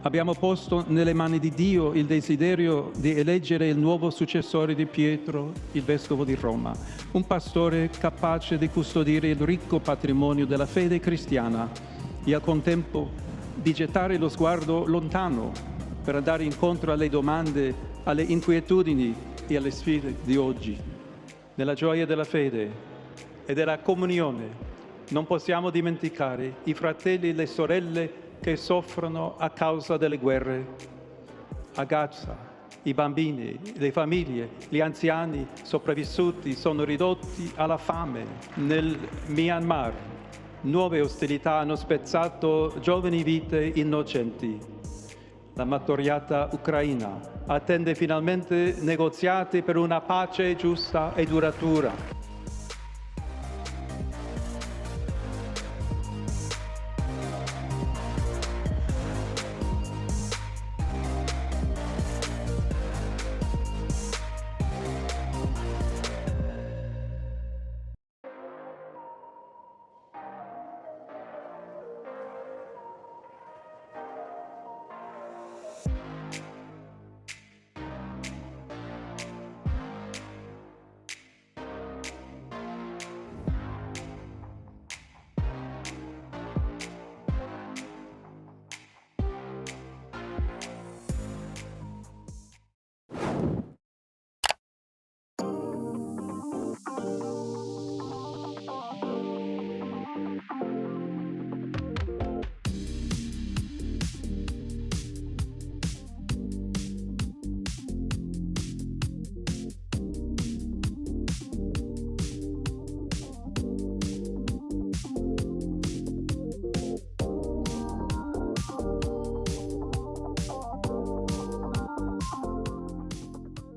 Abbiamo posto nelle mani di Dio il desiderio di eleggere il nuovo successore di Pietro, il vescovo di Roma, un pastore capace di custodire il ricco patrimonio della fede cristiana e al contempo di gettare lo sguardo lontano per andare incontro alle domande, alle inquietudini e alle sfide di oggi. Nella gioia della fede e della comunione non possiamo dimenticare i fratelli e le sorelle che soffrono a causa delle guerre. A Gaza, i bambini, le famiglie, gli anziani sopravvissuti sono ridotti alla fame. Nel Myanmar, nuove ostilità hanno spezzato giovani vite innocenti. La martoriata Ucraina attende finalmente negoziati per una pace giusta e duratura.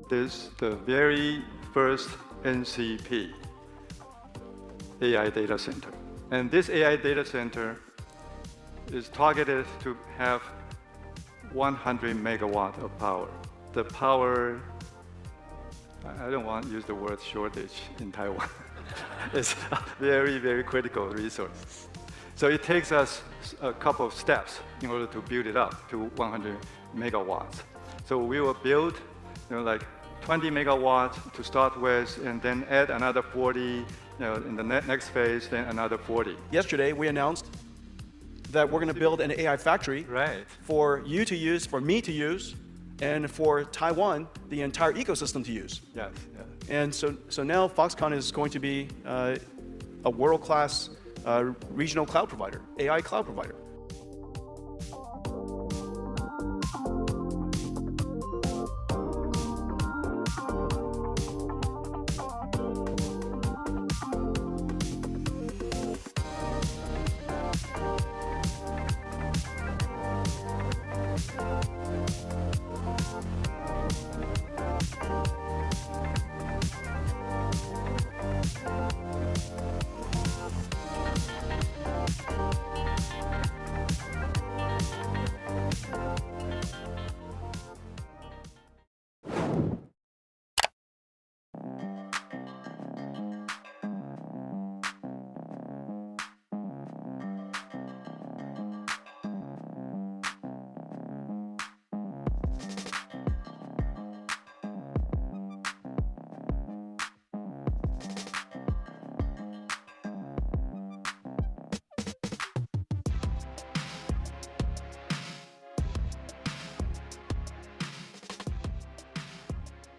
This the very first NCP AI data center. And this AI data center is targeted to have 100 megawatt of power. The power, I don't want to use the word shortage in Taiwan. It's a very, very critical resource. So it takes us a couple of steps in order to build it up to 100 megawatts. So we will build, like 20 megawatts to start with, and then add another 40, in the next phase, then another 40. Yesterday, we announced that we're going to build an AI factory for you to use, for me to use, and for Taiwan, the entire ecosystem to use. Yes. And so now Foxconn is going to be a world-class regional cloud provider, AI cloud provider.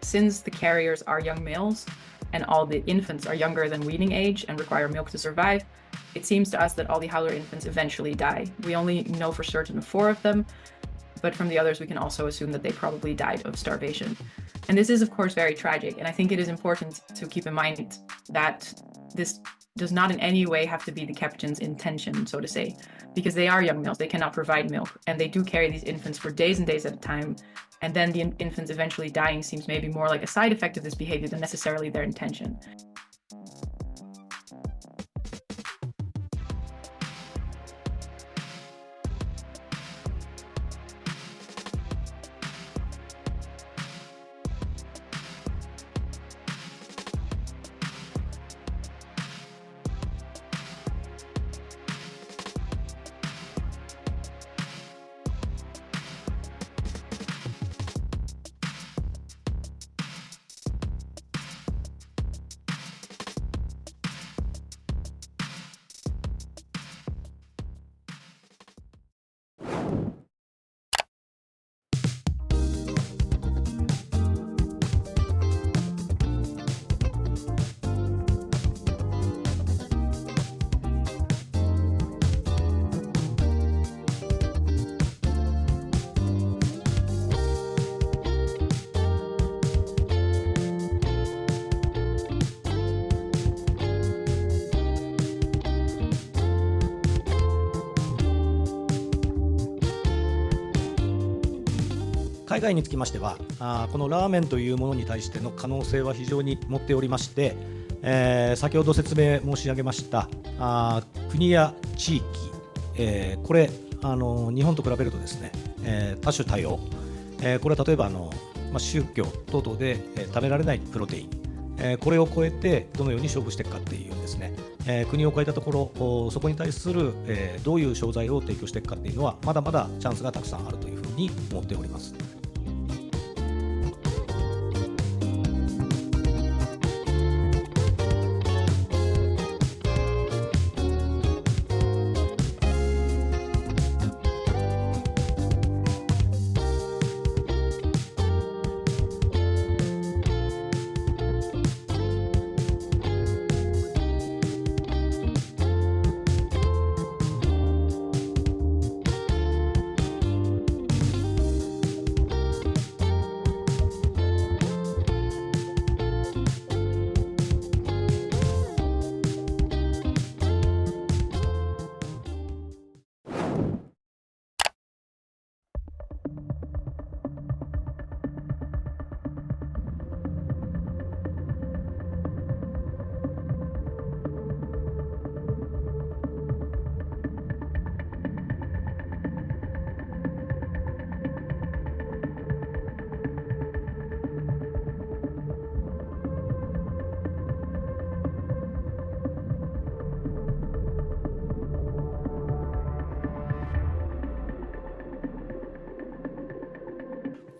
Since the carriers are young males and all the infants are younger than weaning age and require milk to survive, it seems to us that all the howler infants eventually die. We only know for certain of 4 of them, but from the others we can also assume that they probably died of starvation. And this is of course very tragic, and I think it is important to keep in mind that this does not in any way have to be the captain's intention, so to say, because they are young males, they cannot provide milk, and they do carry these infants for days and days at a time, and then the infants eventually dying seems maybe more like a side effect of this behavior than necessarily their intention. 海外につきましてはこのラーメンというものに対しての可能性は非常に持っておりまして、先ほど説明申し上げました国や地域、これ日本と比べるとですね、多種多様、これは例えば宗教等々で食べられないプロテイン、これを超えてどのように勝負していくかっていうですね、国を超えたところそこに対するどういう商材を提供していくかっていうのはまだまだチャンスがたくさんあるというふうに思っております。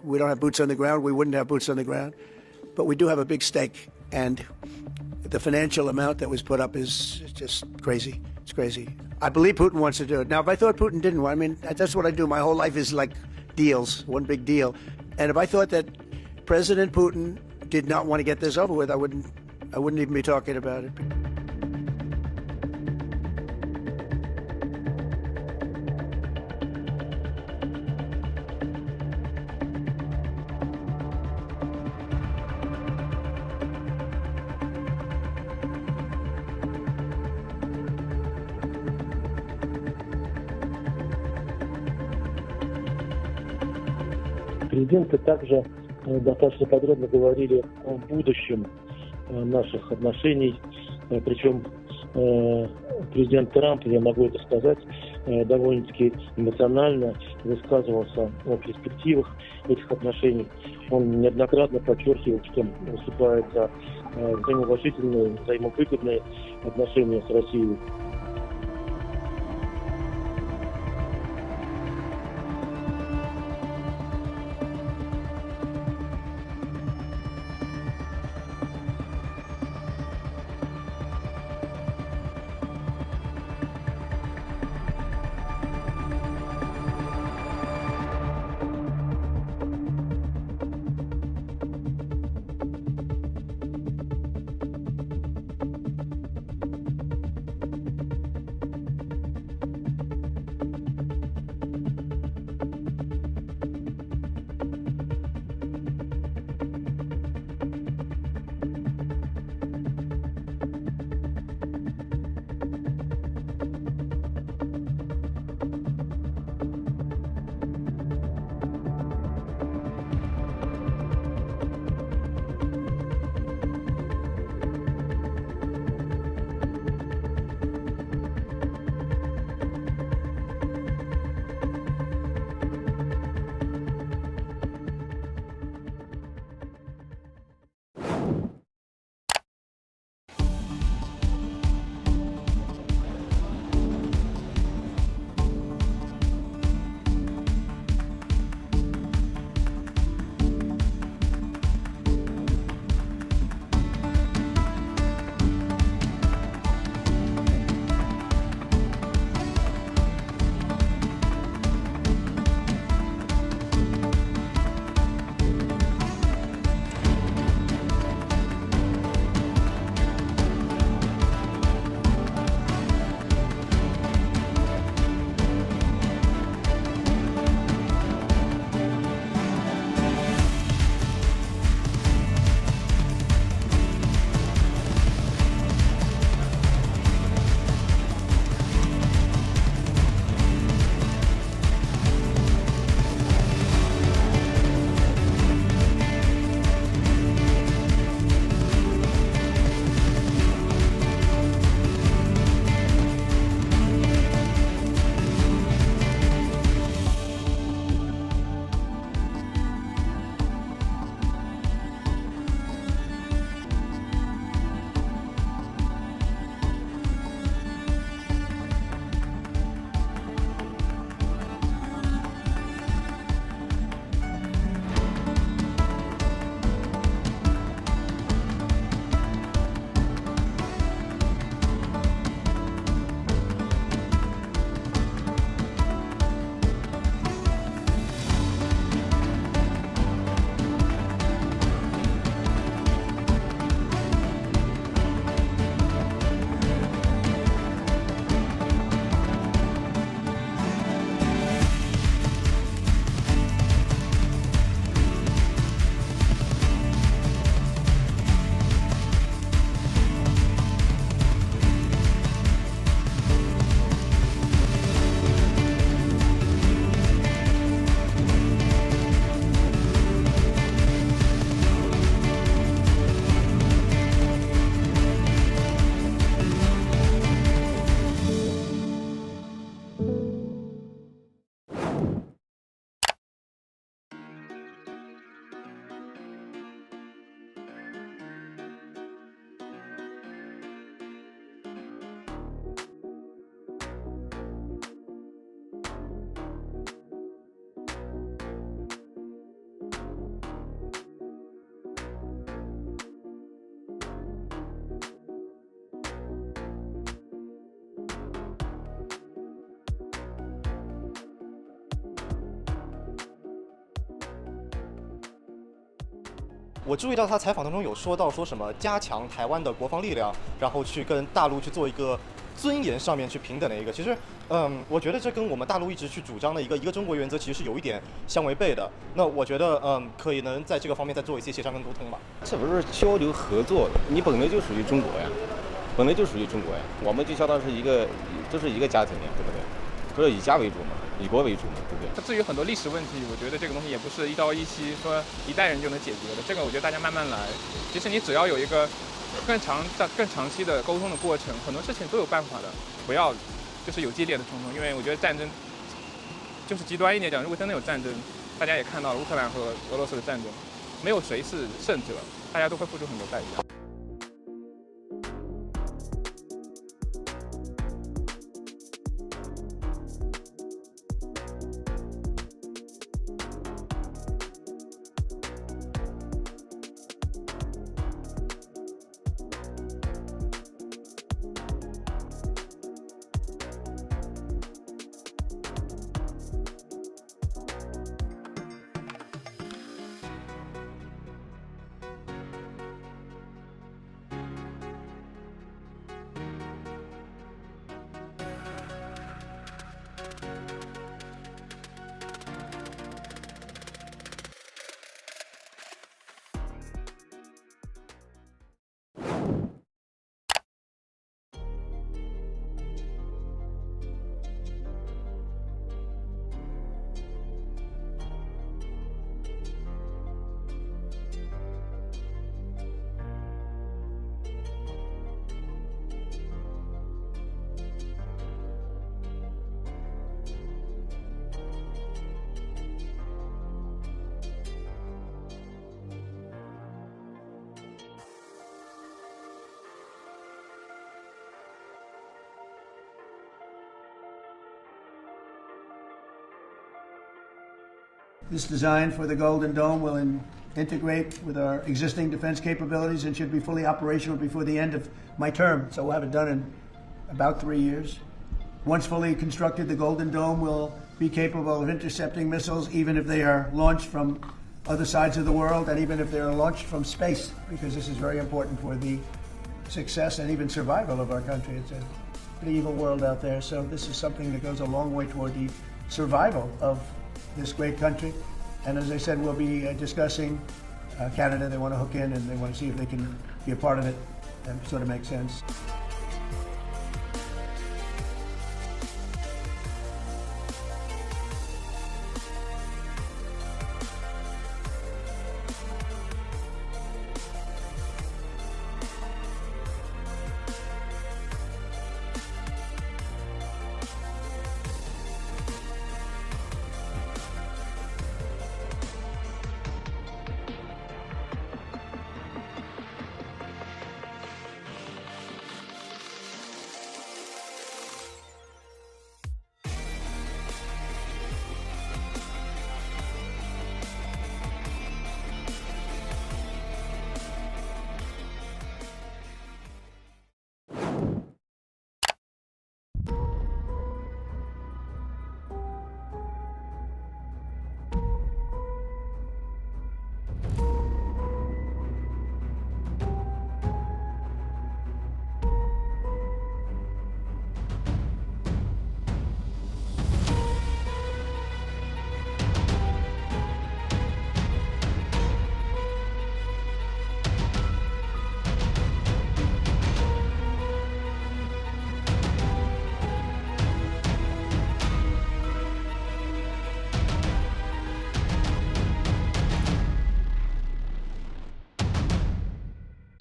We don't have boots on the ground. We wouldn't have boots on the ground. But we do have a big stake. And the financial amount that was put up is just crazy. It's crazy. I believe Putin wants to do it. Now, if I thought Putin didn't, I mean, that's what I do. My whole life is like deals, one big deal. And if I thought that President Putin did not want to get this over with, I wouldn't even be talking about it. Президенты также достаточно подробно говорили о будущем наших отношений, причем президент Трамп, я могу это сказать, довольно-таки эмоционально высказывался о перспективах этих отношений. Он неоднократно подчеркивал, что выступает за взаимоуважительные, взаимовыгодные отношения с Россией. 我注意到他采访当中有说到说什么加强台湾的国防力量，然后去跟大陆去做一个尊严上面去平等的一个。其实，我觉得这跟我们大陆一直去主张的一个中国原则其实是有一点相违背的。那我觉得，可以能在这个方面再做一些协商跟沟通吧。这不是交流合作的，你本来就属于中国呀，本来就属于中国呀，我们就相当是都是一个家庭呀，对不对？都是以家为主嘛，以国为主嘛，对不对？至于很多历史问题，我觉得这个东西也不是一朝一夕说一代人就能解决的。这个我觉得大家慢慢来。其实你只要有一个更长期的沟通的过程，很多事情都有办法的。不要就是有激烈的冲突，因为我觉得战争就是极端一点讲，如果真的有战争，大家也看到了乌克兰和俄罗斯的战争，没有谁是胜者，大家都会付出很多代价。This design for the Golden Dome will integrate with our existing defense capabilities and should be fully operational before the end of my term. So we'll have it done in about 3 years. Once fully constructed, the Golden Dome will be capable of intercepting missiles even if they are launched from other sides of the world and even if they are launched from space, because this is very important for the success and even survival of our country. It's a pretty evil world out there, so this is something that goes a long way toward the survival of this great country. And as I said, we'll be discussing Canada. They want to hook in and they want to see if they can be a part of it and sort of make sense.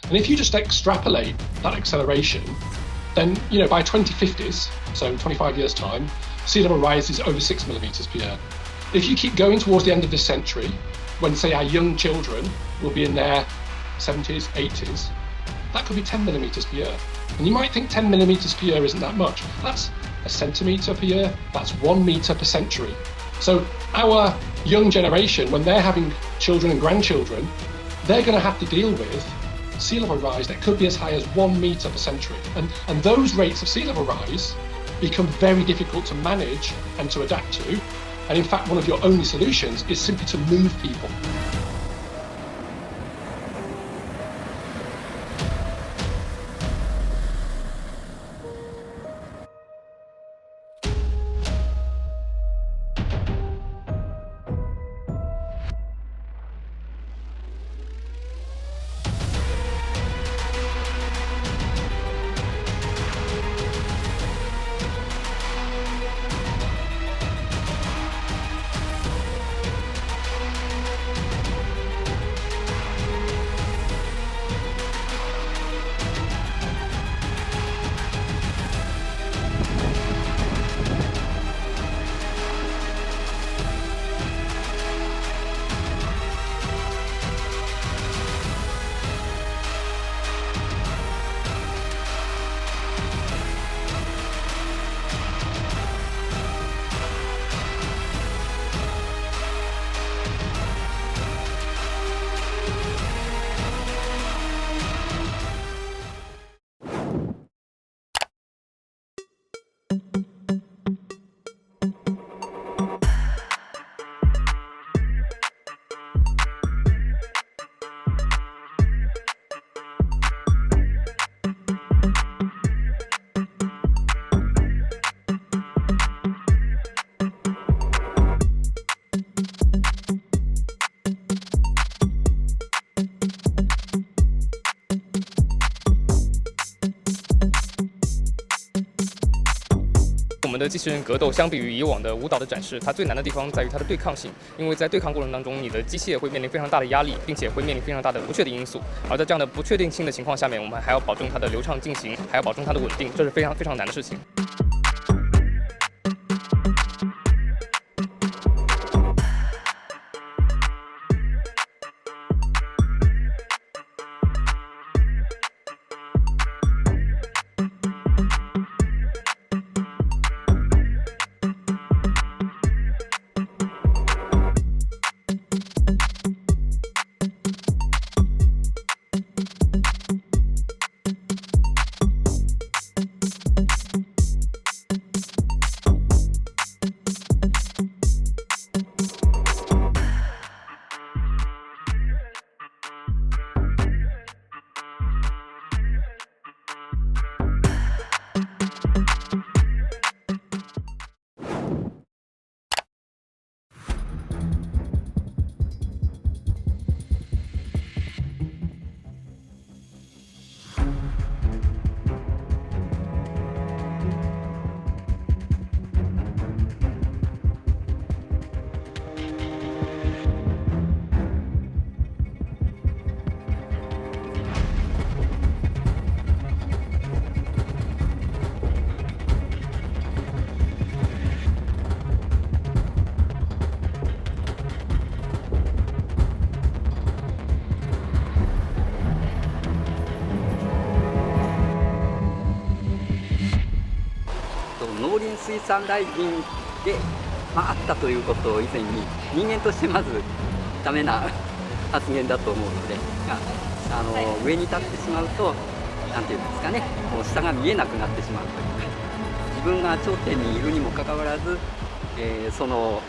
And if you just extrapolate that acceleration, then, by 2050s, so 25 years' time, sea level rise is over 6 millimeters per year. If you keep going towards the end of this century, when, say, our young children will be in their 70s, 80s, that could be 10 millimeters per year. And you might think 10 millimeters per year isn't that much. That's a centimeter per year, that's 1 meter per century. So our young generation, when they're having children and grandchildren, they're going to have to deal with sea level rise that could be as high as 1 meter per century. And those rates of sea level rise become very difficult to manage and to adapt to. And in fact, one of your only solutions is simply to move people. 的机器人格斗相比于以往的舞蹈的展示，它最难的地方在于它的对抗性，因为在对抗过程当中，你的机械会面临非常大的压力，并且会面临非常大的不确定因素。而在这样的不确定性的情况下面，我们还要保证它的流畅进行，还要保证它的稳定，这是非常非常难的事情。農林水産大臣で、あったということを以前に人間としてまずダメな発言だと思うので、上に立ってしまうと何て言うんですかね、こう下が見えなくなってしまうというか、自分が頂点にいるにもかかわらず、その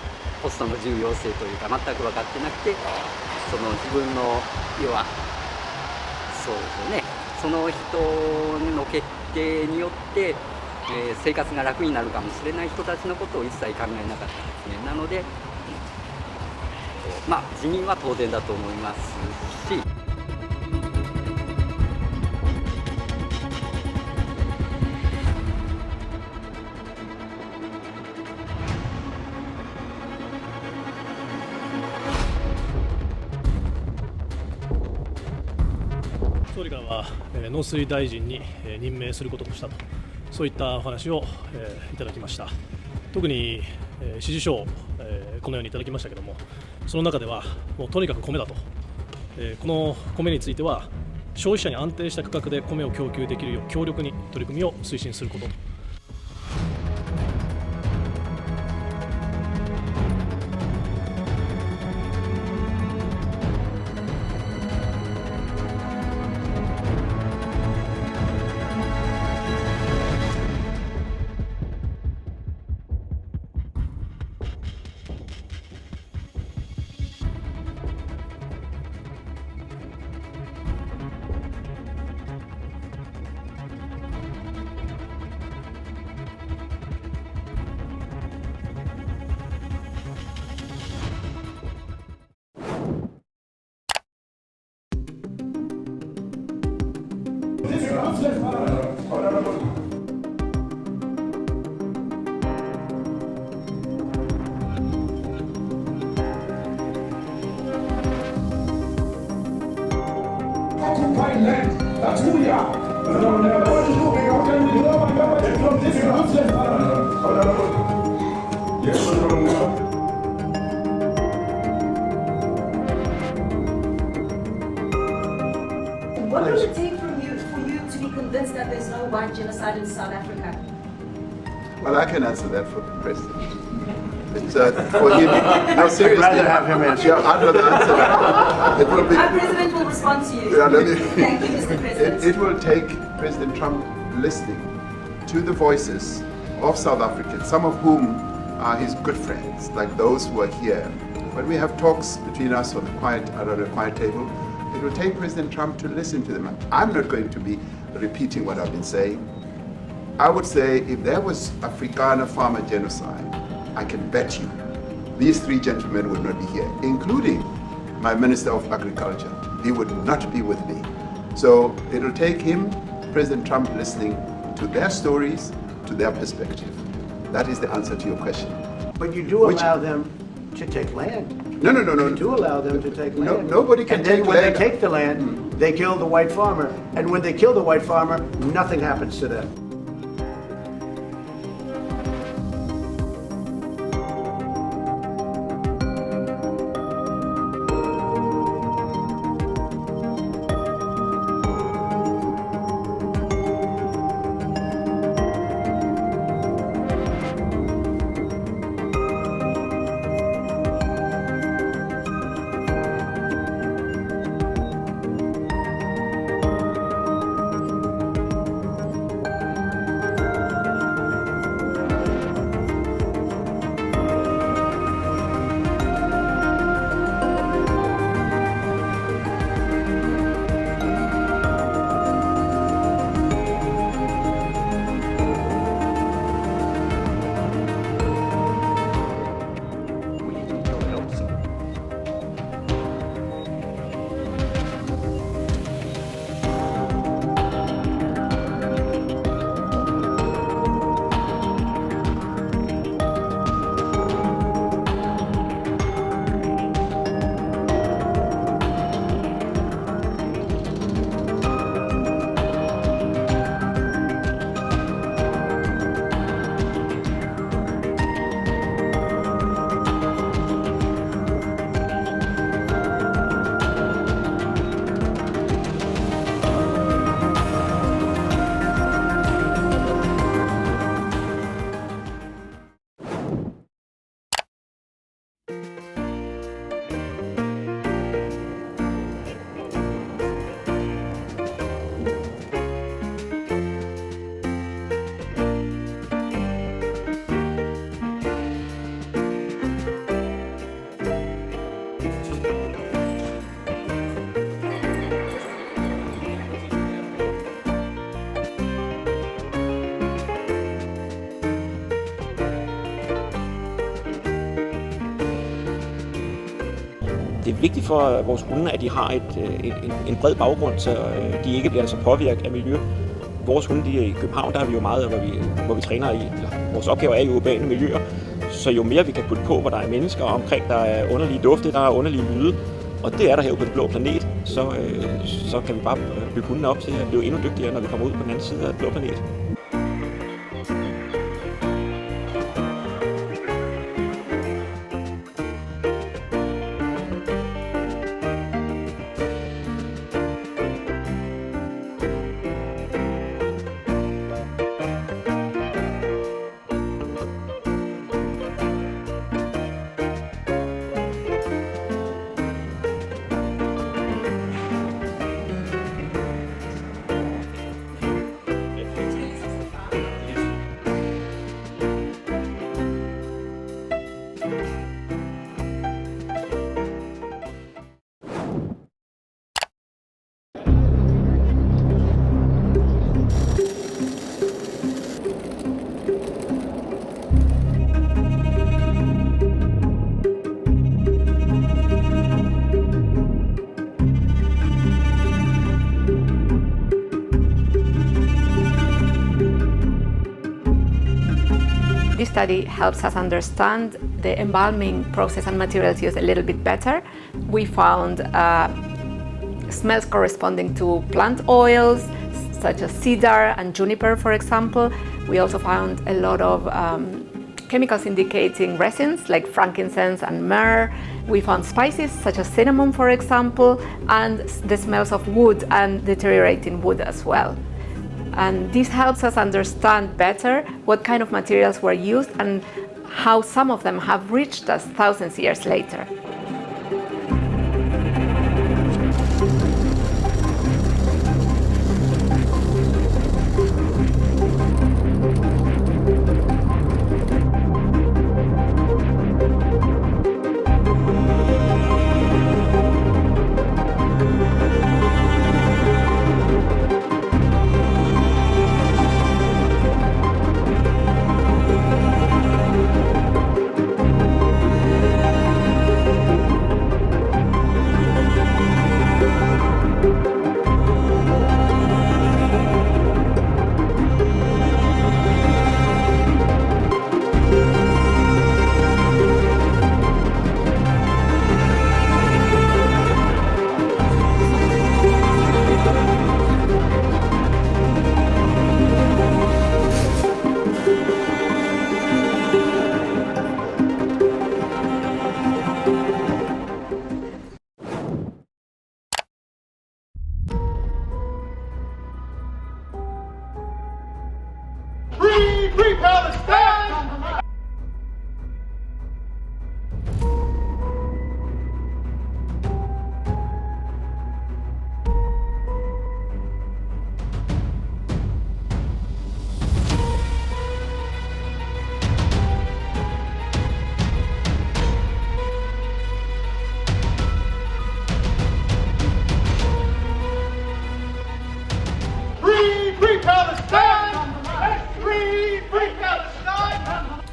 ポストの重要性というか全く分かってなくて、その自分の要はそうですよね、その人の決定によって生活が楽になるかもしれない人たちのことを一切考えなかったですね。なので、辞任は当然だと思いますし。総理からは農水大臣に任命することとしたと、そういったお話をいただきました。特に指示書をこのようにいただきましたけれども、その中ではもうとにかく米だと、この米については消費者に安定した価格で米を供給できるよう強力に取り組みを推進することと。That's who we are. What will it take for you to be convinced that there's no white genocide in South Africa? Well, I can answer that for the president. It's for him. No, seriously. I'd rather have him answer. Yeah, I'd rather answer that. It will be. Our president will respond to you. Yeah, Thank you, Mr. President. It will take President Trump listening to the voices of South Africans, some of whom are his good friends, like those who are here. When we have talks between us on the quiet table, it will take President Trump to listen to them. I'm not going to be repeating what I've been saying. I would say if there was Afrikaner farmer genocide, I can bet you these three gentlemen would not be here, including my Minister of Agriculture. He would not be with me. So it'll take him, President Trump, listening to their stories, to their perspective. That is the answer to your question. But you do allow them to take land. No. You do allow them to take land. Nobody can take land. And then when they take the land, they kill the white farmer. And when they kill the white farmer, nothing happens to them. Det er vigtigt for vores hunde, at de har en bred baggrund, så de ikke bliver så påvirket af miljø. Vores hunde, i København, der er vi jo meget, hvor vi træner i. Vores opgaver er i urbane miljøer, så jo mere vi kan putte på, hvor der er mennesker omkring, der er underlige dufte, der er underlige lyde, og det er der her på den blå planet, så kan vi bare bygge hundene op til at blive endnu dygtigere, når vi kommer ud på den anden side af den blå planet. This study helps us understand the embalming process and materials used a little bit better. We found smells corresponding to plant oils, such as cedar and juniper, for example. We also found a lot of chemicals indicating resins, like frankincense and myrrh. We found spices, such as cinnamon, for example, and the smells of wood and deteriorating wood as well. And this helps us understand better what kind of materials were used and how some of them have reached us thousands of years later.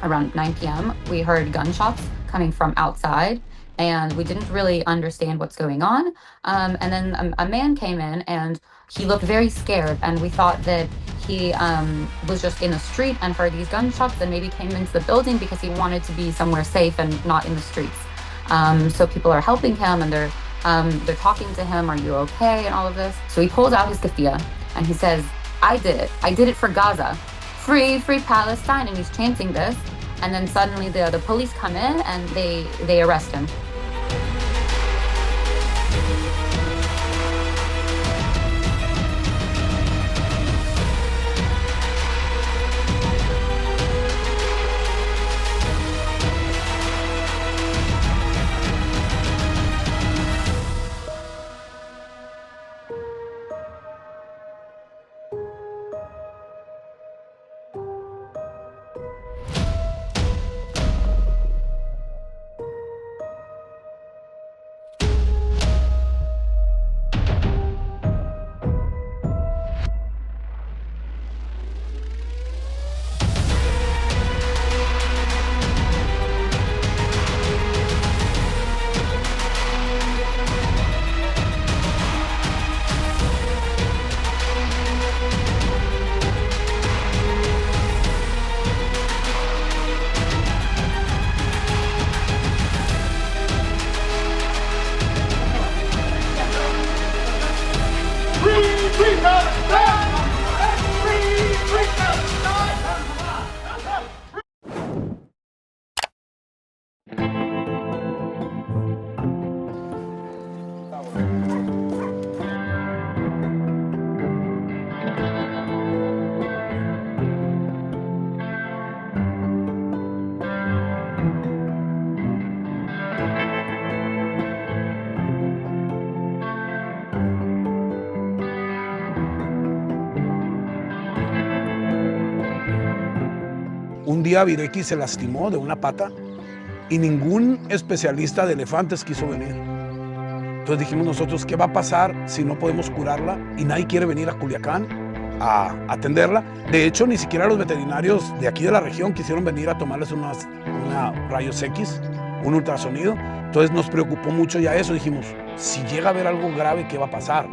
around 9 p.m., we heard gunshots coming from outside, and we didn't really understand what's going on. And then a man came in, and he looked very scared, and we thought that he was just in the street and heard these gunshots and maybe came into the building because he wanted to be somewhere safe and not in the streets. So people are helping him, and they're talking to him, are you okay, and all of this. So he pulls out his keffiyeh, and he says, I did it for Gaza. Free Palestine, and he's chanting this, and then suddenly the police come in and they arrest him. Un día Vireki se lastimó de una pata y ningún especialista de elefantes quiso venir. Entonces dijimos nosotros, ¿qué va a pasar si no podemos curarla? Y nadie quiere venir a Culiacán a atenderla. De hecho, ni siquiera los veterinarios de aquí de la región quisieron venir a tomarles una rayos X, un ultrasonido. Entonces nos preocupó mucho ya eso. Dijimos, si llega a haber algo grave, ¿qué va a pasar?